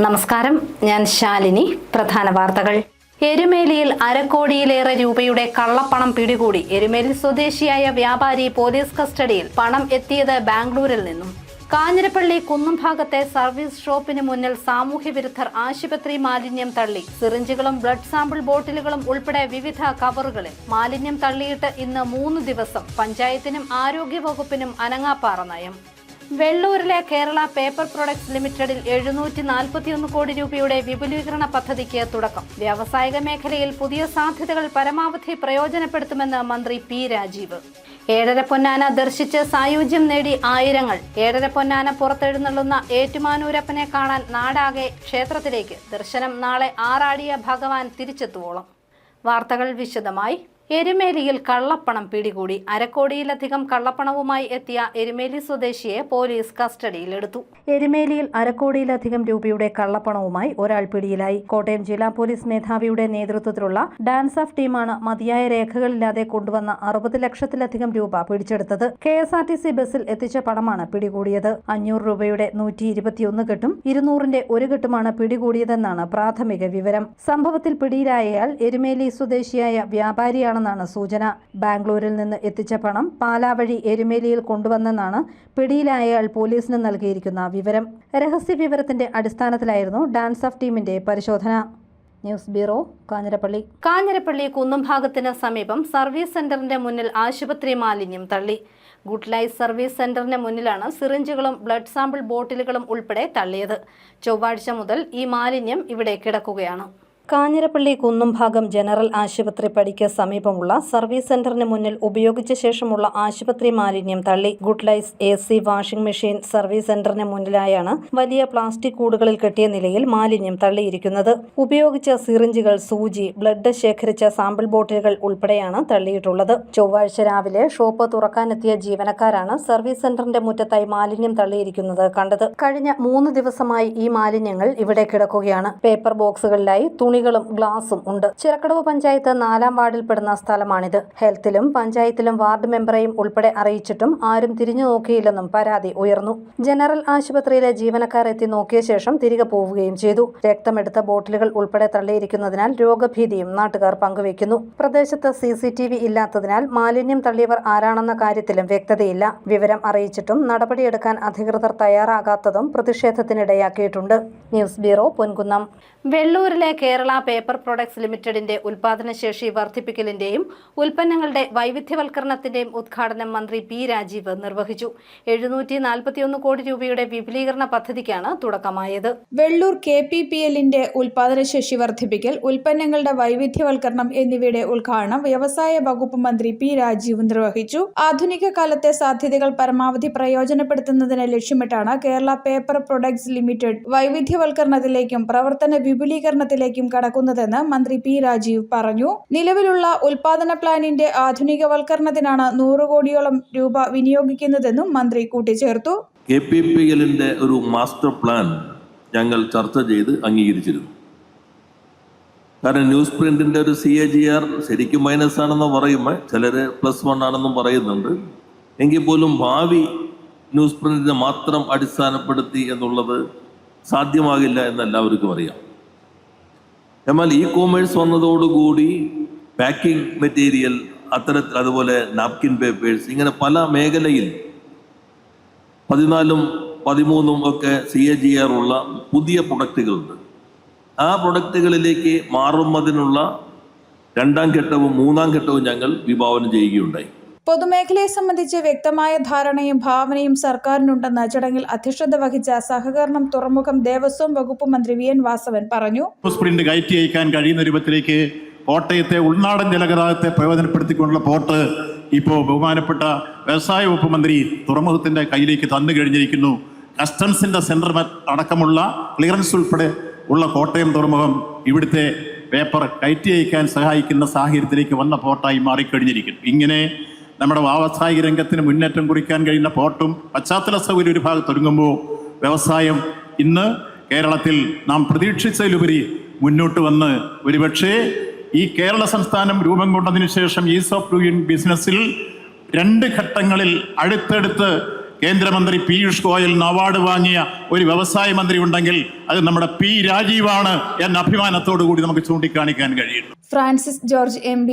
നമസ്കാരം, ഞാൻ ശാലിനി. പ്രധാന വാർത്തകൾ. എരുമേലിയിൽ അരക്കോടിയിലേറെ രൂപയുടെ കള്ളപ്പണം പിടികൂടി. എരുമേലി സ്വദേശിയായ വ്യാപാരി പോലീസ് കസ്റ്റഡിയിൽ. പണം എത്തിയത് ബാംഗ്ലൂരിൽ നിന്നും. കാഞ്ഞിരപ്പള്ളി കുന്നുംഭാഗത്തെ സർവീസ് ഷോപ്പിന് മുന്നിൽ സാമൂഹ്യ വിരുദ്ധർ ആശുപത്രി മാലിന്യം തള്ളി. സിറിഞ്ചുകളും ബ്ലഡ് സാമ്പിൾ ബോട്ടിലുകളും ഉൾപ്പെടെ വിവിധ കവറുകളിൽ മാലിന്യം തള്ളിയിട്ട് ഇന്ന് 3 ദിവസം. പഞ്ചായത്തിനും ആരോഗ്യവകുപ്പിനും അനങ്ങാപ്പാറ നയം. വെള്ളൂരിലെ കേരള പേപ്പർ പ്രൊഡക്ട്സ് ലിമിറ്റഡിൽ 741 കോടി രൂപയുടെ വിപുലീകരണ പദ്ധതിക്ക് തുടക്കം. വ്യാവസായിക മേഖലയിൽ പുതിയ സാധ്യതകൾ പരമാവധി പ്രയോജനപ്പെടുത്തുമെന്ന് മന്ത്രി പി രാജീവ്. ഏഴര പൊന്നാന ദർശിച്ച് സായുജ്യം നേടി ആയിരങ്ങൾ. ഏഴര പൊന്നാന പുറത്തെഴുന്നള്ളുന്ന ഏറ്റുമാനൂരപ്പനെ കാണാൻ നാടാകെ ക്ഷേത്രത്തിലേക്ക്. ദർശനം നാളെ ആറാടിയ ഭഗവാൻ തിരിച്ചെത്തുവോളം. വാർത്തകൾ വിശദമായി. എരുമേലിയിൽ കള്ളപ്പണം പിടികൂടി. അരക്കോടിയിലധികം കള്ളപ്പണവുമായി എത്തിയ എരുമേലി സ്വദേശിയെ പോലീസ് കസ്റ്റഡിയിലെടുത്തു. എരുമേലിയിൽ അരക്കോടിയിലധികം രൂപയുടെ കള്ളപ്പണവുമായി ഒരാൾ പിടിയിലായി. കോട്ടയം ജില്ലാ പോലീസ് മേധാവിയുടെ നേതൃത്വത്തിലുള്ള ഡാൻസ് ഓഫ് ടീമാണ് മതിയായ രേഖകളില്ലാതെ കൊണ്ടുവന്ന 60 ലക്ഷത്തിലധികം രൂപ പിടിച്ചെടുത്തത്. KSRTC ബസ്സിൽ എത്തിച്ച പണമാണ് പിടികൂടിയത്. 500 രൂപയുടെ 121 കെട്ടും 200ന്റെ 1 കെട്ടുമാണ് പിടികൂടിയതെന്നാണ് പ്രാഥമിക വിവരം. സംഭവത്തിൽ പിടിയിലായയാൾ എരുമേലി സ്വദേശിയായ വ്യാപാരിയാണ് ാണ് സൂചന. ബാംഗ്ലൂരിൽ നിന്ന് എത്തിച്ച പണം പാലാ വഴി എരുമേലിയിൽ കൊണ്ടുവന്നെന്നാണ് പിടിയിലായയാൾ പോലീസിന് നൽകിയിരിക്കുന്ന വിവരം. രഹസ്യ വിവരത്തിന്റെ അടിസ്ഥാനത്തിലായിരുന്നു ഡാൻസ് ഓഫ് ടീമിന്റെ പരിശോധന. News bureau, Kanjirappally. കാഞ്ഞിരപ്പള്ളി കുന്നുംഭാഗത്തിന് സമീപം സർവീസ് സെന്ററിന്റെ മുന്നിൽ ആശുപത്രി മാലിന്യം തള്ളി. ഗുഡ് ലൈഫ് സർവീസ് സെന്ററിന് മുന്നിലാണ് സിറിഞ്ചുകളും ബ്ലഡ് സാമ്പിൾ ബോട്ടിലുകളും ഉൾപ്പെടെ തള്ളിയത്. ചൊവ്വാഴ്ച മുതൽ ഈ മാലിന്യം ഇവിടെ കിടക്കുകയാണ്. കാഞ്ഞിരപ്പള്ളി കുന്നുംഭാഗം ജനറൽ ആശുപത്രി പടിക്ക് സമീപമുള്ള സർവീസ് സെന്ററിന് മുന്നിൽ ഉപയോഗിച്ച ശേഷമുള്ള ആശുപത്രി മാലിന്യം തള്ളി. Good life AC washing machine service സെന്ററിന് മുന്നിലായാണ് വലിയ പ്ലാസ്റ്റിക് കൂടുകളിൽ കെട്ടിയ നിലയിൽ മാലിന്യം തള്ളിയിരിക്കുന്നത്. ഉപയോഗിച്ച സിറിഞ്ചുകൾ, സൂചി, ബ്ലഡ് ശേഖരിച്ച സാമ്പിൾ ബോട്ടിലുകൾ ഉൾപ്പെടെയാണ് തള്ളിയിട്ടുള്ളത്. ചൊവ്വാഴ്ച രാവിലെ ഷോപ്പ് തുറക്കാനെത്തിയ ജീവനക്കാരാണ് സർവീസ് സെന്ററിന്റെ മുറ്റത്തായി മാലിന്യം തള്ളിയിരിക്കുന്നത് കണ്ടത്. കഴിഞ്ഞ 3 ദിവസമായി ഈ മാലിന്യങ്ങൾ ഇവിടെ കിടക്കുകയാണ്. പേപ്പർ ബോക്സുകളിലായി തുണികളും ഗ്ലാസും ഉണ്ട്. ചിറക്കടവ് പഞ്ചായത്ത് 4-ാം വാർഡിൽപ്പെടുന്ന സ്ഥലമാണിത്. ഹെൽത്തിലും പഞ്ചായത്തിലും വാർഡ് മെമ്പറെയും ഉൾപ്പെടെ അറിയിച്ചിട്ടും ആരും തിരിഞ്ഞു നോക്കിയില്ലെന്നും പരാതി ഉയർന്നു. ജനറൽ ആശുപത്രിയിലെ ജീവനക്കാർ എത്തി നോക്കിയ ശേഷം തിരികെ പോവുകയും ചെയ്തു. രക്തമെടുത്ത ബോട്ടിലുകൾ ഉൾപ്പെടെ തള്ളിയിരിക്കുന്നതിനാൽ രോഗഭീതിയും നാട്ടുകാർ പങ്കുവയ്ക്കുന്നു. പ്രദേശത്ത് CCTV ഇല്ലാത്തതിനാൽ മാലിന്യം തള്ളിയവർ ആരാണെന്ന കാര്യത്തിലും വ്യക്തതയില്ല. വിവരം അറിയിച്ചിട്ടും നടപടിയെടുക്കാൻ അധികൃതർ തയ്യാറാകാത്തതും പ്രതിഷേധത്തിനിടയാക്കിയിട്ടുണ്ട്. News bureau, Ponkunnam. വെള്ളൂരിലെ കേരള പേപ്പർ പ്രൊഡക്ട്സ് ലിമിറ്റഡിന്റെ ഉൽപാദനശേഷി വർദ്ധിപ്പിക്കലിന്റെയും ഉൽപ്പന്നങ്ങളുടെ വൈവിധ്യവൽക്കരണത്തിന്റെയും ഉദ്ഘാടനം മന്ത്രി പി രാജീവ് നിർവഹിച്ചു. 741 കോടി രൂപയുടെ വിപുലീകരണ പദ്ധതിക്കാണ് തുടക്കമായത്. വെള്ളൂർ KPPLന്റെ ഉൽപാദനശേഷി വർദ്ധിപ്പിക്കൽ, ഉൽപ്പന്നങ്ങളുടെ വൈവിധ്യവൽക്കരണം എന്നിവയുടെ ഉദ്ഘാടനം വ്യവസായ വകുപ്പ് മന്ത്രി പി രാജീവ് നിർവഹിച്ചു. ആധുനിക കാലത്തെ സാധ്യതകൾ പരമാവധി പ്രയോജനപ്പെടുത്തുന്നതിന് ലക്ഷ്യമിട്ടാണ് കേരള പേപ്പർ പ്രൊഡക്ട്സ് ലിമിറ്റഡ് വൈവിധ്യവൽക്കരണത്തിലേക്കും പ്രവർത്തന വിപുലീകരണത്തിലേക്കും കടക്കുന്നതെന്ന് മന്ത്രി പി രാജീവ് പറഞ്ഞു. നിലവിലുള്ള ഉൽപാദന പ്ലാനിന്റെ ആധുനികവൽക്കരണത്തിനാണ് 100 കോടിയോളം രൂപ വിനിയോഗിക്കുന്നതെന്നും മന്ത്രി കൂട്ടിച്ചേർത്തു. KPPLന്റെ ഒരു മാസ്റ്റർ പ്ലാൻ ഞങ്ങൾ ചർച്ച ചെയ്ത് അംഗീകരിച്ചിരുന്നു. കാരണം ന്യൂസ് പ്രിന്റിന്റെ ഒരു CAGR ശരിക്കും മൈനസ് ആണെന്ന് പറയുമ്പോൾ ചിലര് +1 ആണെന്നും പറയുന്നുണ്ട്. എങ്കിൽ പോലും ഭാവി ന്യൂസ് പ്രിന്റിനെ മാത്രം അടിസ്ഥാനപ്പെടുത്തി എന്നുള്ളത് സാധ്യമാകില്ല എന്ന് എല്ലാവർക്കും അറിയാം. എന്നാൽ E-commerce വന്നതോടുകൂടി പാക്കിംഗ് മെറ്റീരിയൽ, അതുപോലെ നാപ്കിൻ പേപ്പേഴ്സ്, ഇങ്ങനെ പല മേഖലയിൽ 14ഉം 13ഉം ഒക്കെ CAGR ഉള്ള പുതിയ പ്രൊഡക്റ്റുകളുണ്ട്. ആ പ്രൊഡക്റ്റുകളിലേക്ക് മാറുന്നതിനുള്ള 2ാം ഘട്ടവും 3ാം ഘട്ടവും ഞങ്ങൾ വിഭാവനം ചെയ്യുകയുണ്ടായി. പൊതുമേഖലയെ സംബന്ധിച്ച് വ്യക്തമായ ധാരണയും ഭാവനയും സർക്കാരിനുണ്ടെന്ന് ചടങ്ങിൽ അധ്യക്ഷത വഹിച്ച സഹകരണം, തുറമുഖം, ദേവസ്വം വകുപ്പ് മന്ത്രി VN വാസവൻ പറഞ്ഞു. സ്പ്രിന്റ് കയറ്റി അയക്കാൻ കഴിയുന്ന രൂപത്തിലേക്ക് കോട്ടയത്തെ ഉൾനാടൻ ജലഗതാഗതത്തെ പ്രയോജനപ്പെടുത്തിക്കൊണ്ടുള്ള പോർട്ട് ഇപ്പോൾ ബഹുമാനപ്പെട്ട വ്യവസായ വകുപ്പ് മന്ത്രി തുറമുഖത്തിന്റെ കയ്യിലേക്ക് തന്നു കഴിഞ്ഞിരിക്കുന്നു. കസ്റ്റംസിന്റെ സെന്റർ അടക്കമുള്ള ക്ലിയറൻസ് ഉൾപ്പെടെ ഉള്ള കോട്ടയം തുറമുഖം ഇവിടുത്തെ പേപ്പർ കയറ്റി അയക്കാൻ സഹായിക്കുന്ന സാഹചര്യത്തിലേക്ക് വന്ന പോർട്ടായി മാറിക്കഴിഞ്ഞിരിക്കുന്നു. ഇങ്ങനെ നമ്മുടെ വ്യാവസായിക രംഗത്തിന് മുന്നേറ്റം കുറിക്കാൻ കഴിയുന്ന പോർട്ടും പശ്ചാത്തല സൗകര്യം ഒരു ഭാഗത്ത് ഒരുങ്ങുമ്പോൾ വ്യവസായം ഇന്ന് കേരളത്തിൽ നാം പ്രതീക്ഷിച്ചതിലുപരി മുന്നോട്ട് വന്ന് ഒരുപക്ഷേ ഈ കേരള സംസ്ഥാനം രൂപം കൊണ്ടതിനു ശേഷം ഈസ് ഓഫ് ഡൂയിങ് ബിസിനസ്സിൽ 2 ഘട്ടങ്ങളിൽ അടുത്തടുത്ത് കേന്ദ്രമന്ത്രി പീയൂഷ് ഗോയലിന് അവാർഡ് വാങ്ങിയ ഒരു വ്യവസായ മന്ത്രി ഉണ്ടെങ്കിൽ അത് നമ്മുടെ പി രാജീവാണ് എന്ന അഭിമാനത്തോടു കൂടി നമുക്ക് ചൂണ്ടിക്കാണിക്കാൻ കഴിയുന്നു. ഫ്രാൻസിസ് ജോർജ് MP,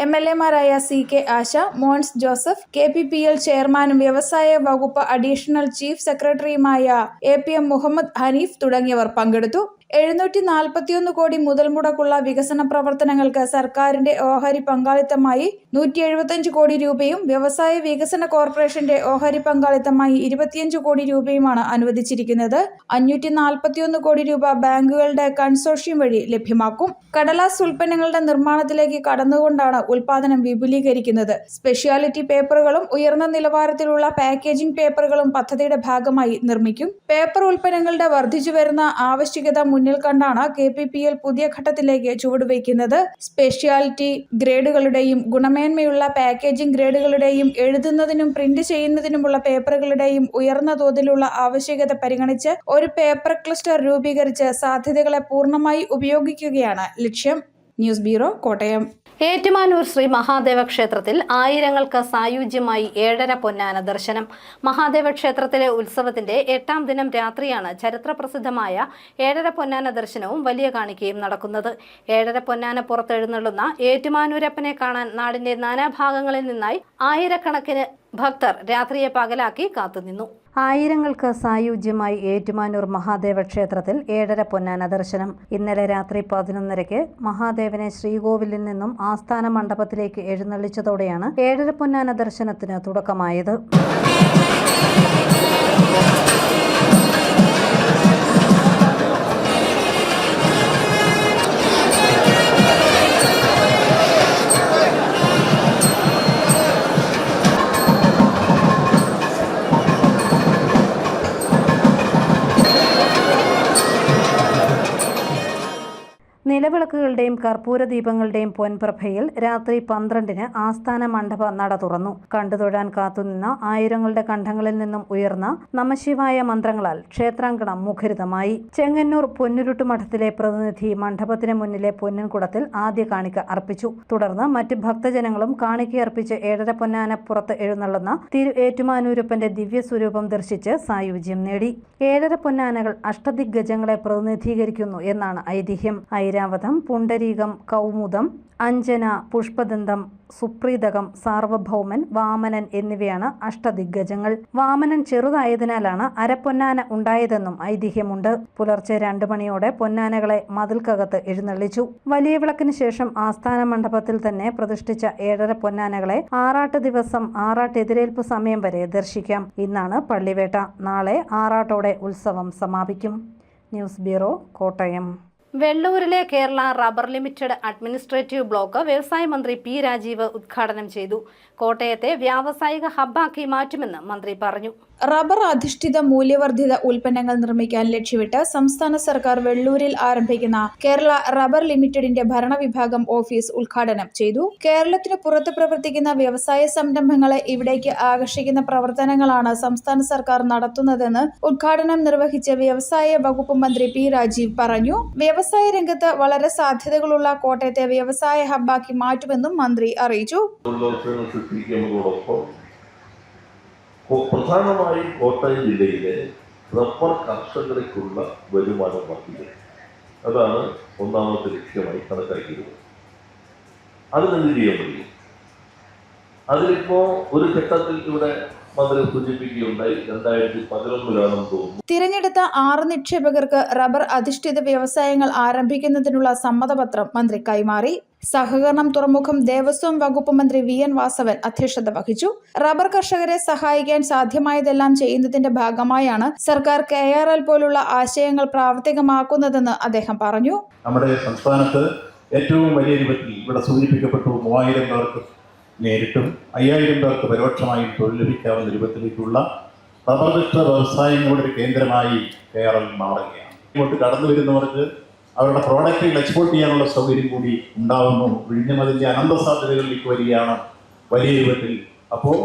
MLA-മാരായ CK Asha, Mons Joseph, KPPL ചെയർമാനും വ്യവസായ വകുപ്പ് അഡീഷണൽ ചീഫ് സെക്രട്ടറിയുമായ APM മുഹമ്മദ് ഹനീഫ് തുടങ്ങിയവർ പങ്കെടുത്തു. 741 കോടി മുതൽ മുടക്കുള്ള വികസന പ്രവർത്തനങ്ങൾക്ക് സർക്കാരിന്റെ ഓഹരി പങ്കാളിത്തമായി 175 കോടി രൂപയും വ്യവസായ വികസന കോർപ്പറേഷന്റെ ഓഹരി പങ്കാളിത്തമായി 25 കോടി രൂപയുമാണ് അനുവദിച്ചിരിക്കുന്നത്. 541 കോടി രൂപ ബാങ്കുകളുടെ കൺസോർഷ്യം വഴി ലഭ്യമാക്കും. കടലാസ് ഉൽപ്പന്നങ്ങളുടെ നിർമ്മാണത്തിലേക്ക് കടന്നുകൊണ്ടാണ് ഉൽപാദനം വിപുലീകരിക്കുന്നത്. സ്പെഷ്യാലിറ്റി പേപ്പറുകളും ഉയർന്ന നിലവാരത്തിലുള്ള പാക്കേജിംഗ് പേപ്പറുകളും പദ്ധതിയുടെ ഭാഗമായി നിർമ്മിക്കും. പേപ്പർ ഉൽപ്പന്നങ്ങളുടെ വർദ്ധിച്ചുവരുന്ന ആവശ്യകത മുന്നിൽ കണ്ടാണ് KPPL പുതിയ ഘട്ടത്തിലേക്ക് ചുവടുവയ്ക്കുന്നത്. സ്പെഷ്യാലിറ്റി ഗ്രേഡുകളുടെയും ഗുണമേന്മയുള്ള പാക്കേജിംഗ് ഗ്രേഡുകളുടെയും എഴുതുന്നതിനും പ്രിന്റ് ചെയ്യുന്നതിനുമുള്ള പേപ്പറുകളുടെയും ഉയർന്ന തോതിലുള്ള ആവശ്യകത പരിഗണിച്ച് ഒരു പേപ്പർ ക്ലസ്റ്റർ രൂപീകരിച്ച് സാധ്യതകളെ പൂർണ്ണമായി ഉപയോഗിക്കുകയാണ് ലക്ഷ്യം. News bureau, Kottayam. ഏറ്റുമാനൂർ ശ്രീ മഹാദേവ ക്ഷേത്രത്തിൽ ആയിരങ്ങൾക്ക് സായുജ്യമായി 7:30 പൊന്നാന ദർശനം. മഹാദേവ ക്ഷേത്രത്തിലെ ഉത്സവത്തിന്റെ 8ാം ദിനം രാത്രിയാണ് ചരിത്രപ്രസിദ്ധമായ 7:30 പൊന്നാന ദർശനവും വലിയ കാണിക്കയും നടക്കുന്നത്. 7:30 പൊന്നാന പുറത്തെഴുന്നള്ളുന്ന ഏറ്റുമാനൂരപ്പനെ കാണാൻ നാടിന്റെ നാനാഭാഗങ്ങളിൽ നിന്നായി ആയിരക്കണക്കിന് ഭക്തർ രാത്രിയെ പകലാക്കി കാത്തുനിന്നു. ആയിരങ്ങൾക്ക് സായുജ്യമായി ഏറ്റുമാനൂർ മഹാദേവ ക്ഷേത്രത്തിൽ 7:30 പൊന്നാന ദർശനം. ഇന്നലെ രാത്രി 11:30 മഹാദേവനെ ശ്രീകോവിലിൽ നിന്നും ആസ്ഥാന മണ്ഡപത്തിലേക്ക് എഴുന്നള്ളിച്ചതോടെയാണ് 7:30 പൊന്നാന ദർശനത്തിന് തുടക്കമായത്. നിലവിളക്കുകളുടെയും കർപ്പൂര ദീപങ്ങളുടെയും പൊൻപ്രഭയിൽ രാത്രി 12-ന് ആസ്ഥാന മണ്ഡപ നട തുറന്നു. കണ്ടുതൊഴാൻ കാത്തുനിന്ന ആയിരങ്ങളുടെ കണ്ഠങ്ങളിൽ നിന്നും ഉയർന്ന നമശിവായ മന്ത്രങ്ങളാൽ ക്ഷേത്രാങ്കണം മുഖരിതമായി. ചെങ്ങന്നൂർ പൊന്നുരുട്ട് മഠത്തിലെ പ്രതിനിധി മണ്ഡപത്തിന് മുന്നിലെ പൊന്നിൻകുടത്തിൽ ആദ്യ കാണിക്ക അർപ്പിച്ചു. തുടർന്ന് മറ്റ് ഭക്തജനങ്ങളും കാണിക്കയർപ്പിച്ച് 7:30 പൊന്നാന പുറത്ത് എഴുന്നള്ളുന്ന തിരു ഏറ്റുമാനൂരപ്പന്റെ ദിവ്യസ്വരൂപം ദർശിച്ച് സായുജ്യം നേടി. 7:30 പൊന്നാനകൾ അഷ്ടദിഗ്ഗജങ്ങളെ പ്രതിനിധീകരിക്കുന്നു എന്നാണ് ഐതിഹ്യം. ഐരാവതം, പുണ്ടരീകം, കൗമുദം, അഞ്ജന, പുഷ്പദന്തം, സുപ്രീതകം, സാർവഭൗമൻ, വാമനൻ എന്നിവയാണ് അഷ്ടദിഗ്ഗജങ്ങൾ. വാമനൻ ചെറുതായതിനാലാണ് അരപ്പൊന്നാന ഉണ്ടായതെന്നും ഐതിഹ്യമുണ്ട്. പുലർച്ചെ 2 മണിയോടെ പൊന്നാനകളെ മതിൽക്കകത്ത് എഴുന്നള്ളിച്ചു. വലിയ വിളക്കിന് ശേഷം ആസ്ഥാന മണ്ഡപത്തിൽ തന്നെ പ്രതിഷ്ഠിച്ച 7:30 പൊന്നാനകളെ ആറാട്ട് ദിവസം ആറാട്ട് എതിരേൽപ്പ് സമയം വരെ ദർശിക്കാം. ഇന്നാണ് പള്ളിവേട്ട. നാളെ ആറാട്ടോടെ ഉത്സവം സമാപിക്കും. News bureau, Kottayam. വെള്ളൂരിലെ Kerala rubber limited administrative block വ്യവസായ മന്ത്രി P രാജീവ് ഉദ്ഘാടനം ചെയ്തു. കോട്ടയത്തെ വ്യാവസായിക ഹബ്ബാക്കി മാറ്റുമെന്ന് മന്ത്രി പറഞ്ഞു. റബ്ബർ അധിഷ്ഠിത മൂല്യവർദ്ധിത ഉൽപ്പന്നങ്ങൾ നിർമ്മിക്കാൻ ലക്ഷ്യമിട്ട് സംസ്ഥാന സർക്കാർ വെള്ളൂരിൽ ആരംഭിക്കുന്ന കേരള റബ്ബർ ലിമിറ്റഡിന്റെ ഭരണവിഭാഗം ഓഫീസ് ഉദ്ഘാടനം ചെയ്തു. കേരളത്തിന് പുറത്ത് പ്രവർത്തിക്കുന്ന വ്യവസായ സംരംഭങ്ങളെ ഇവിടേക്ക് ആകർഷിക്കുന്ന പ്രവർത്തനങ്ങളാണ് സംസ്ഥാന സർക്കാർ നടത്തുന്നതെന്ന് ഉദ്ഘാടനം നിർവഹിച്ച വ്യവസായ വകുപ്പ് മന്ത്രി P രാജീവ് പറഞ്ഞു. വ്യവസായ രംഗത്ത് വളരെ സാധ്യതകളുള്ള കോട്ടയത്തെ വ്യവസായ ഹബ്ബാക്കി മാറ്റുമെന്നും മന്ത്രി അറിയിച്ചു. പ്രധാനമായി കോട്ടയം ജില്ലയിലെ റബ്ബർ കർഷകർക്കുള്ള വരുമാനം വർദ്ധിക്കുക, അതാണ് ഒന്നാമത്തെ ലക്ഷ്യമായി കണക്കാക്കിയത്. അതിനെന്ത് ചെയ്യാൻ കഴിയും? അതിലിപ്പോ ഒരു ഘട്ടത്തിൽ ഇവിടെ മന്ത്രി സൂചിപ്പിക്കുകയുണ്ടായി, 2011 തോന്നുന്നു. തിരഞ്ഞെടുത്ത 6 നിക്ഷേപകർക്ക് റബ്ബർ അധിഷ്ഠിത വ്യവസായങ്ങൾ ആരംഭിക്കുന്നതിനുള്ള സമ്മതപത്രം മന്ത്രി കൈമാറി. സഹകരണം, തുറമുഖം, ദേവസ്വം വകുപ്പ് മന്ത്രി VN വാസവൻ അധ്യക്ഷത വഹിച്ചു. റബ്ബർ കർഷകരെ സഹായിക്കാൻ സാധ്യമായതെല്ലാം ചെയ്യുന്നതിന്റെ ഭാഗമായാണ് സർക്കാർ KRL പോലുള്ള ആശയങ്ങൾ പ്രാവർത്തികമാക്കുന്നതെന്ന് അദ്ദേഹം പറഞ്ഞു. നമ്മുടെ സംസ്ഥാനത്ത് ഏറ്റവും വലിയ രൂപത്തിൽ ഇവിടെ സൂചിപ്പിക്കപ്പെട്ടു 3000 പേർക്ക് നേരിട്ടും 5000 പേർക്ക് പരോക്ഷമായും തൊഴിൽ ലഭിക്കാവുന്ന രൂപത്തിലേക്കുള്ള റബ്ബർനിഷ്ഠ വ്യവസായങ്ങളുടെ ഒരു കേന്ദ്രമായി KRL മാറുകയാണ്. ഇങ്ങോട്ട് കടന്നു വരുന്നവർക്ക് അവരുടെ പ്രോഡക്റ്റുകൾ എക്സ്പോർട്ട് ചെയ്യാനുള്ള സൗകര്യം കൂടി ഉണ്ടാകുന്നു. വിഴിഞ്ഞം അതിൻ്റെ അനന്ത സാധ്യതകളിലേക്ക് വരികയാണ് വലിയ രൂപത്തിൽ. അപ്പോൾ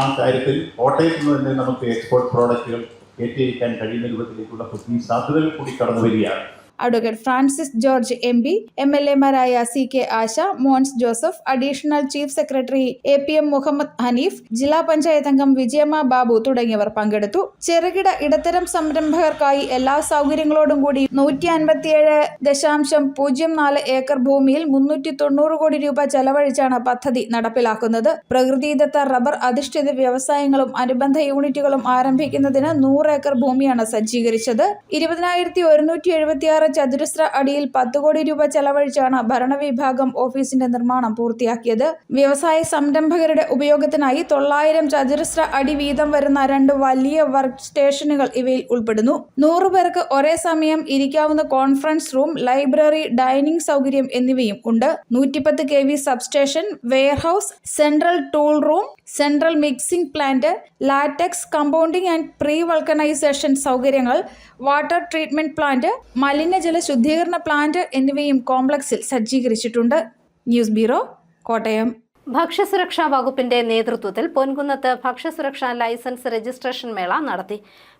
ആ കാര്യത്തിൽ കോട്ടയത്ത് നിന്ന് തന്നെ നമുക്ക് എക്സ്പോർട്ട് പ്രോഡക്റ്റുകൾ കയറ്റിയിരിക്കാൻ കഴിയുന്ന രൂപത്തിലേക്കുള്ള പുതിയ സാധ്യതകൾ കൂടി കടന്നു വരികയാണ്. അഡ്വക്കേറ്റ് ഫ്രാൻസിസ് ജോർജ് MP, MLA-മാരായ CK Asha, Mons Joseph, additional chief secretary APM Muhammad Haneef, ജില്ലാ പഞ്ചായത്ത് അംഗം വിജയമ്മ ബാബു തുടങ്ങിയവർ പങ്കെടുത്തു. ചെറുകിട ഇടത്തരം സംരംഭകർക്കായി എല്ലാ സൗകര്യങ്ങളോടും കൂടി 157.04 ഏക്കർ ഭൂമിയിൽ 390 കോടി രൂപ ചെലവഴിച്ചാണ് പദ്ധതി നടപ്പിലാക്കുന്നത്. പ്രകൃതിദത്ത റബ്ബർ അധിഷ്ഠിത വ്യവസായങ്ങളും അനുബന്ധ യൂണിറ്റുകളും ആരംഭിക്കുന്നതിന് 100 ഏക്കർ ഭൂമിയാണ് സജ്ജീകരിച്ചത്. 20,176 ചതുരശ്ര അടിയിൽ 10 കോടി രൂപ ചെലവഴിച്ചാണ് ഭരണവിഭാഗം ഓഫീസിന്റെ നിർമ്മാണം പൂർത്തിയാക്കിയത്. വ്യവസായ സംരംഭകരുടെ ഉപയോഗത്തിനായി 900 ചതുരശ്ര അടി വീതം വരുന്ന 2 വലിയ വർക്ക് സ്റ്റേഷനുകൾ ഇവയിൽ ഉൾപ്പെടുന്നു. 100 പേർക്ക് ഒരേ സമയം ഇരിക്കാവുന്ന കോൺഫറൻസ് റൂം, ലൈബ്രറി, ഡൈനിങ് സൗകര്യം എന്നിവയും ഉണ്ട്. 110 kV substation, warehouse, central tool room, central mixing plant, latex compounding and pre vulcanisation സൗകര്യങ്ങൾ, വാട്ടർ ട്രീറ്റ്മെന്റ് പ്ലാന്റ്, മലിനജല ശുദ്ധീകരണ പ്ലാന്റ് എന്നിവയും കോംപ്ലക്സിൽ സജ്ജീകരിച്ചിട്ടുണ്ട്. News bureau, Kottayam. ഭക്ഷ്യസുരക്ഷാ വകുപ്പിന്റെ നേതൃത്വത്തിൽ പൊൻകുന്നത്ത് ഭക്ഷ്യസുരക്ഷാ ലൈസൻസ് രജിസ്ട്രേഷൻ മേള നടത്തി.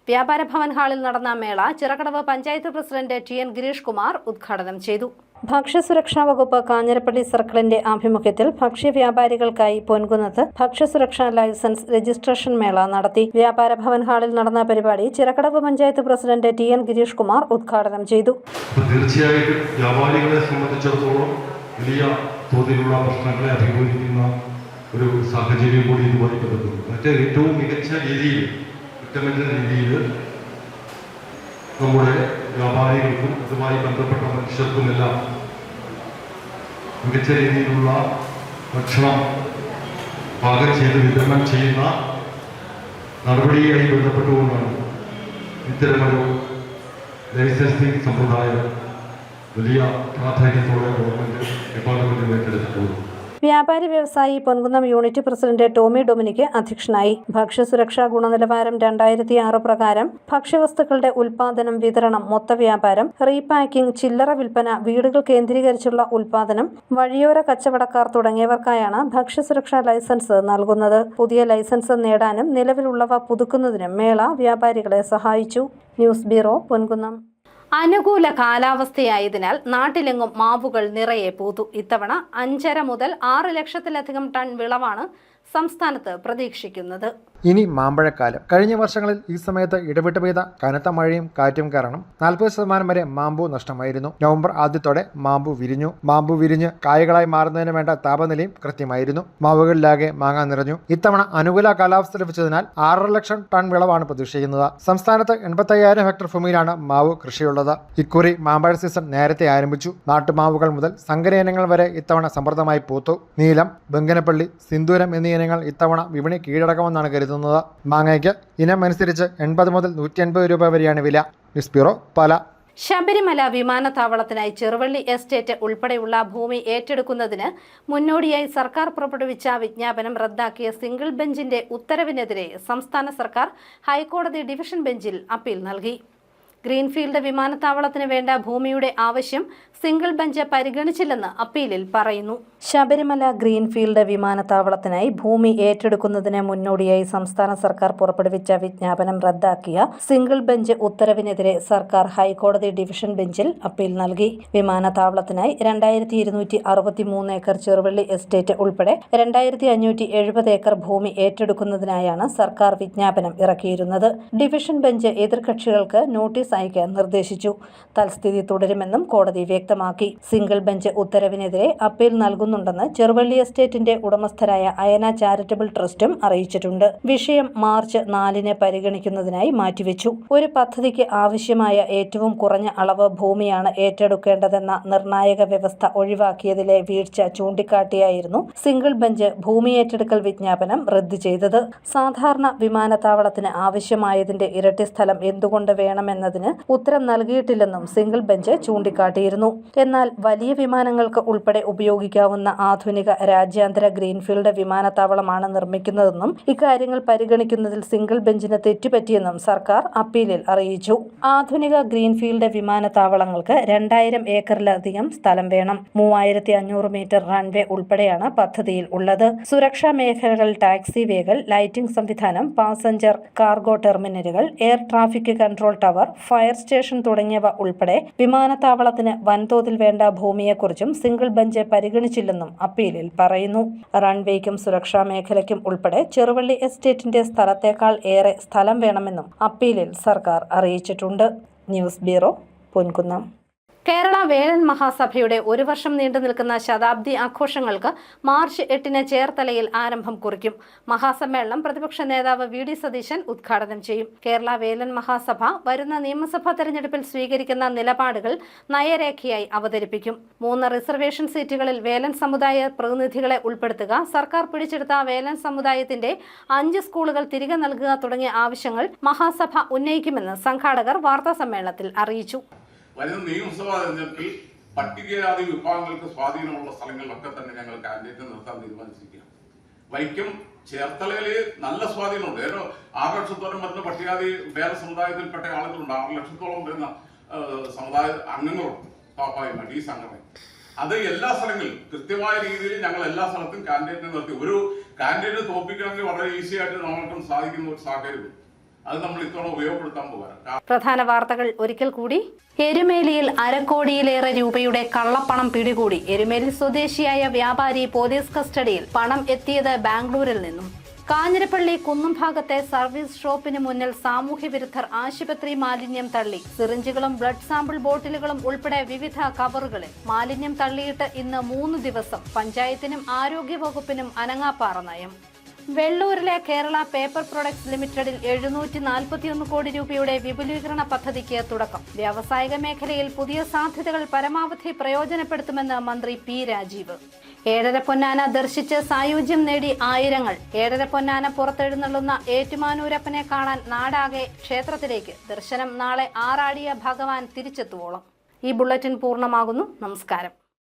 വ്യാപാര ഭവൻ ഹാളിൽ നടന്ന മേള ചിറക്കടവ് പഞ്ചായത്ത് പ്രസിഡന്റ് TN ഗിരീഷ് കുമാർ ഉദ്ഘാടനം ചെയ്തു. ഭക്ഷ്യസുരക്ഷാ വകുപ്പ് കാഞ്ഞിരപ്പള്ളി സർക്കിളിന്റെ ആഭിമുഖ്യത്തിൽ ഭക്ഷ്യവ്യാപാരികൾക്കായി പൊൻകുന്നത്ത് ഭക്ഷ്യസുരക്ഷാ ലൈസൻസ് രജിസ്ട്രേഷൻ മേള നടത്തി. വ്യാപാര ഭവൻ ഹാളിൽ നടന്ന പരിപാടി ചിറക്കടവ് പഞ്ചായത്ത് പ്രസിഡന്റ് TN ഗിരീഷ് കുമാർ ഉദ്ഘാടനം ചെയ്തു. തീർച്ചയായിട്ടും വ്യാപാരികളെ സംബന്ധിച്ചിടത്തോളം വലിയ തോതിലുള്ള പ്രശ്നങ്ങളെ അഭിമുഖീകരിക്കുന്ന ഒരു സാഹചര്യം കൂടി ഇതുമായി ബന്ധപ്പെടുന്നു. മറ്റേ ഏറ്റവും മികച്ച രീതിയിൽ നമ്മുടെ വ്യാപാരികൾക്കും അതുമായി ബന്ധപ്പെട്ട മനുഷ്യർക്കുമെല്ലാം മികച്ച രീതിയിലുള്ള ഭക്ഷണം പാകം ചെയ്ത് വിതരണം ചെയ്യുന്ന നടപടിയുമായി ബന്ധപ്പെട്ടുകൊണ്ടാണ് ഇത്തരമൊരു ലൈസൻസിംഗ് സമ്പ്രദായം വലിയ പ്രാധാന്യത്തോടെ ഗവൺമെന്റ് ഡിപ്പാർട്ട്മെന്റിൽ ഏറ്റെടുത്തിട്ടുള്ളത്. വ്യാപാരി വ്യവസായി പൊൻകുന്നം യൂണിറ്റ് പ്രസിഡന്റ് ടോമി ഡൊമിനിക് അധ്യക്ഷനായി. ഭക്ഷ്യസുരക്ഷാ ഗുണനിലവാരം 2006 പ്രകാരം ഭക്ഷ്യവസ്തുക്കളുടെ ഉൽപാദനം, വിതരണം, മൊത്തവ്യാപാരം, റീപാക്കിംഗ്, ചില്ലറ വിൽപ്പന, വീടുകൾ കേന്ദ്രീകരിച്ചുള്ള ഉൽപാദനം, വഴിയോര കച്ചവടക്കാർ തുടങ്ങിയവർക്കായാണ് ഭക്ഷ്യസുരക്ഷാ ലൈസൻസ് നൽകുന്നത്. പുതിയ ലൈസൻസ് നേടാനും നിലവിലുള്ളവ പുതുക്കുന്നതിനും മേള വ്യാപാരികളെ സഹായിച്ചു. News bureau, Ponkunnam. അനുകൂല കാലാവസ്ഥയായതിനാൽ നാട്ടിലെങ്ങും മാവുകൾ നിറയെ പൂത്തു. ഇത്തവണ 5.5 മുതൽ 6 ലക്ഷത്തിലധികം ടൺ വിളവാണ് സംസ്ഥാനത്ത് പ്രതീക്ഷിക്കുന്നത്. ഇനി മാമ്പഴക്കാലം. കഴിഞ്ഞ വർഷങ്ങളിൽ ഈ സമയത്ത് ഇടവിട്ട് പെയ്ത കനത്ത മഴയും കാറ്റും കാരണം 40% വരെ മാമ്പു നഷ്ടമായിരുന്നു. നവംബർ ആദ്യത്തോടെ മാമ്പു വിരിഞ്ഞു. മാമ്പു വിരിഞ്ഞ് കായകളായി മാറുന്നതിന് വേണ്ട താപനിലയും കൃത്യമായിരുന്നു. മാവുകളിലാകെ മാങ്ങ നിറഞ്ഞു. ഇത്തവണ അനുകൂല കാലാവസ്ഥ ലഭിച്ചതിനാൽ 6 ലക്ഷം ടൺ വിളവാണ് പ്രതീക്ഷിക്കുന്നത്. സംസ്ഥാനത്ത് 85,000 ഹെക്ടർ ഭൂമിയിലാണ് മാവ് കൃഷിയുള്ളത്. ഇക്കുറി മാമ്പഴ സീസൺ നേരത്തെ ആരംഭിച്ചു. നാട്ടുമാവുകൾ മുതൽ സങ്കര ഇനങ്ങൾ വരെ ഇത്തവണ സമൃദ്ധമായി പൂത്തു. നീലം, ബംഗനപ്പള്ളി, സിന്ദൂരം എന്നീ ഇനങ്ങൾ ഇത്തവണ വിപണി കീഴടക്കമെന്നാണ് കരുതുന്നത്. മാങ്ങയ്ക്ക് ഇനം അനുസരിച്ച് 80 മുതൽ 150 രൂപ വരെയാണ് വില. ന്യൂസ് ബ്യൂറോ, പാല. ശബരിമല വിമാനത്താവളത്തിനായി ചെറുവള്ളി എസ്റ്റേറ്റ് ഉൾപ്പെടെയുള്ള ഭൂമി ഏറ്റെടുക്കുന്നതിന് മുന്നോടിയായി സർക്കാർ പുറപ്പെടുവിച്ച വിജ്ഞാപനം റദ്ദാക്കിയ സിംഗിൾ ബെഞ്ചിന്റെ ഉത്തരവിനെതിരെ സംസ്ഥാന സർക്കാർ ഹൈക്കോടതി ഡിവിഷൻ ബെഞ്ചിൽ അപ്പീൽ നൽകി. ഗ്രീൻഫീൽഡ് വിമാനത്താവളത്തിന് വേണ്ട ഭൂമിയുടെ ആവശ്യം സിംഗിൾ ബെഞ്ച് പരിഗണിച്ചില്ലെന്ന് അപ്പീലിൽ പറയുന്നു. ശബരിമല ഗ്രീൻഫീൽഡ് വിമാനത്താവളത്തിനായി ഭൂമി ഏറ്റെടുക്കുന്നതിന് മുന്നോടിയായി സംസ്ഥാന സർക്കാർ പുറപ്പെടുവിച്ച വിജ്ഞാപനം റദ്ദാക്കിയ സിംഗിൾ ബെഞ്ച് ഉത്തരവിനെതിരെ സർക്കാർ ഹൈക്കോടതി ഡിവിഷൻ ബെഞ്ചിൽ അപ്പീൽ നൽകി. വിമാനത്താവളത്തിനായി 2263 ഏക്കർ ചെറുവള്ളി എസ്റ്റേറ്റ് ഉൾപ്പെടെ 2570 ഏക്കർ ഭൂമി ഏറ്റെടുക്കുന്നതിനായാണ് സർക്കാർ വിജ്ഞാപനം ഇറക്കിയിരുന്നത്. ഡിവിഷൻ ബെഞ്ച് എതിർകക്ഷികൾക്ക് നോട്ടീസ് അയക്കാൻ നിർദ്ദേശിച്ചു. തൽസ്ഥിതി തുടരുമെന്നും കോടതി വ്യക്തമാക്കി. സിംഗിൾ ബെഞ്ച് ഉത്തരവിനെതിരെ അപ്പീൽ നൽകുന്നുണ്ടെന്ന് ചെറുവള്ളി എസ്റ്റേറ്റിന്റെ ഉടമസ്ഥരായ അയന ചാരിറ്റബിൾ ട്രസ്റ്റും അറിയിച്ചിട്ടുണ്ട്. വിഷയം മാർച്ച് 4-ന് പരിഗണിക്കുന്നതിനായി മാറ്റിവെച്ചു. ഒരു പദ്ധതിക്ക് ആവശ്യമായ ഏറ്റവും കുറഞ്ഞ അളവ് ഭൂമിയാണ് ഏറ്റെടുക്കേണ്ടതെന്ന നിർണായക വ്യവസ്ഥ ഒഴിവാക്കിയതിലെ വീഴ്ച ചൂണ്ടിക്കാട്ടിയായിരുന്നു സിംഗിൾ ബെഞ്ച് ഭൂമി ഏറ്റെടുക്കൽ വിജ്ഞാപനം റദ്ദു ചെയ്തത്. സാധാരണ വിമാനത്താവളത്തിന് ആവശ്യമായതിന്റെ ഇരട്ടി സ്ഥലം എന്തുകൊണ്ട് വേണമെന്നതിന് ഉത്തരം നൽകിയിട്ടില്ലെന്നും സിംഗിൾ ബെഞ്ച് ചൂണ്ടിക്കാട്ടിയിരുന്നു. എന്നാൽ വലിയ വിമാനങ്ങൾക്ക് ഉൾപ്പെടെ ഉപയോഗിക്കാവുന്ന ആധുനിക രാജ്യാന്തര ഗ്രീൻഫീൽഡ് വിമാനത്താവളമാണ് നിർമ്മിക്കുന്നതെന്നും ഇക്കാര്യങ്ങൾ പരിഗണിക്കുന്നതിൽ സിംഗിൾ ബെഞ്ചിന് തെറ്റുപറ്റിയെന്നും സർക്കാർ അപ്പീലിൽ അറിയിച്ചു. ആധുനിക ഗ്രീൻഫീൽഡ് വിമാനത്താവളങ്ങൾക്ക് 2000 ഏക്കറിലധികം സ്ഥലം വേണം. 3500 മീറ്റർ റൺവേ ഉൾപ്പെടെയാണ് പദ്ധതിയിൽ ഉള്ളത്. സുരക്ഷാ മേഖലകൾ, ടാക്സി വേകൾ, ലൈറ്റിംഗ് സംവിധാനം, പാസഞ്ചർ കാർഗോ ടെർമിനലുകൾ, air traffic control tower, fire station തുടങ്ങിയവ ഉൾപ്പെടെ വിമാനത്താവളത്തിന് വൻതോതിൽ വേണ്ട ഭൂമിയെക്കുറിച്ചും സിംഗിൾ ബെഞ്ച് പരിഗണിച്ചില്ലെന്നും അപ്പീലിൽ പറയുന്നു. റൺവേക്കും സുരക്ഷാ മേഖലയ്ക്കും ഉൾപ്പെടെ ചെറുവള്ളി എസ്റ്റേറ്റിന്റെ സ്ഥലത്തേക്കാൾ ഏറെ സ്ഥലം വേണമെന്നും അപ്പീലിൽ സർക്കാർ അറിയിച്ചിട്ടുണ്ട്. News bureau, Ponkunnam. കേരള വേലൻ മഹാസഭയുടെ 1 വർഷം നീണ്ടു നിൽക്കുന്ന ശതാബ്ദി ആഘോഷങ്ങൾക്ക് മാർച്ച് 8-ന് ചേർത്തലയിൽ ആരംഭം കുറിക്കും. മഹാസമ്മേളനം പ്രതിപക്ഷ നേതാവ് വി ഡി സതീശൻ ഉദ്ഘാടനം ചെയ്യും. കേരള വേലൻ മഹാസഭ വരുന്ന നിയമസഭാ തെരഞ്ഞെടുപ്പിൽ സ്വീകരിക്കുന്ന നിലപാടുകൾ നയരേഖയായി അവതരിപ്പിക്കും. 3 റിസർവേഷൻ സീറ്റുകളിൽ വേലൻ സമുദായ പ്രതിനിധികളെ ഉൾപ്പെടുത്തുക, സർക്കാർ പിടിച്ചെടുത്ത വേലൻ സമുദായത്തിന്റെ 5 സ്കൂളുകൾ തിരികെ നൽകുക തുടങ്ങിയ ആവശ്യങ്ങൾ മഹാസഭ ഉന്നയിക്കുമെന്ന് സംഘാടകർ വാർത്താസമ്മേളനത്തിൽ അറിയിച്ചു. വരുന്ന നിയമസഭാ തെരഞ്ഞെടുപ്പിൽ പട്ടികജാതി വിഭാഗങ്ങൾക്ക് സ്വാധീനമുള്ള സ്ഥലങ്ങളിലൊക്കെ തന്നെ ഞങ്ങൾ കാൻഡിഡേറ്റ് നിർത്താൻ തീരുമാനിച്ചിരിക്കുകയാണ്. വൈക്കം ചേർത്തലയിൽ നല്ല സ്വാധീനമുണ്ട്. 6 ലക്ഷത്തോളം വരുന്ന പട്ടികജാതി വേറെ സമുദായത്തിൽപ്പെട്ട ആളുകളുണ്ട്. 6 ലക്ഷത്തോളം വരുന്ന സമുദായ അംഗങ്ങളുണ്ട്. സ്വാഭാവികമായിട്ട് ഈ സംഘടന അത് എല്ലാ സ്ഥലങ്ങളിലും കൃത്യമായ രീതിയിൽ ഞങ്ങൾ എല്ലാ സ്ഥലത്തും കാൻഡിഡേറ്റിനെ നിർത്തി. ഒരു കാൻഡിഡേറ്റ് തോൽപ്പിക്കണമെങ്കിൽ വളരെ ഈസി ആയിട്ട് നമ്മൾക്കും സാധിക്കുന്ന ഒരു സാഹചര്യം അത് നമ്മൾ ഇത്തവണ ഉപയോഗപ്പെടുത്താൻ പോകാം. പ്രധാന വാർത്തകൾ ഒരിക്കൽ കൂടി. എരുമേലിയിൽ അരക്കോടിയിലേറെ രൂപയുടെ കള്ളപ്പണം പിടികൂടി. എരുമേലി സ്വദേശിയായ വ്യാപാരി പോലീസ് കസ്റ്റഡിയിൽ. പണം എത്തിയത് ബാംഗ്ലൂരിൽ നിന്നും. കാഞ്ഞിരപ്പള്ളി കുന്നുംഭാഗത്തെ സർവീസ് ഷോപ്പിന് മുന്നിൽ സാമൂഹ്യ വിരുദ്ധർ ആശുപത്രി മാലിന്യം തള്ളി. സിറിഞ്ചുകളും ബ്ലഡ് സാമ്പിൾ ബോട്ടിലുകളും ഉൾപ്പെടെ വിവിധ കവറുകളിൽ മാലിന്യം തള്ളിയിട്ട് ഇന്ന് 3 ദിവസം. പഞ്ചായത്തിനും ആരോഗ്യവകുപ്പിനും അനങ്ങാപ്പാറ നയം. വെള്ളൂരിലെ കേരള പേപ്പർ പ്രൊഡക്ട്സ് ലിമിറ്റഡിൽ 741 കോടി രൂപയുടെ വിപുലീകരണ പദ്ധതിക്ക് തുടക്കം. വ്യാവസായിക മേഖലയിൽ പുതിയ സാധ്യതകൾ പരമാവധി പ്രയോജനപ്പെടുത്തുമെന്ന് മന്ത്രി പി രാജീവ്. 7.5 പൊന്നാന ദർശിച്ച് സായുജ്യം നേടി ആയിരങ്ങൾ. 7.5 പൊന്നാന പുറത്തെഴുന്നള്ളുന്ന ഏറ്റുമാനൂരപ്പനെ കാണാൻ നാടാകെ ക്ഷേത്രത്തിലേക്ക്. ദർശനം നാളെ ആറാടിയ ഭഗവാൻ തിരിച്ചെത്തുവോളം. ഈ ബുള്ളറ്റിൻ പൂർണ്ണമാകുന്നു. നമസ്കാരം.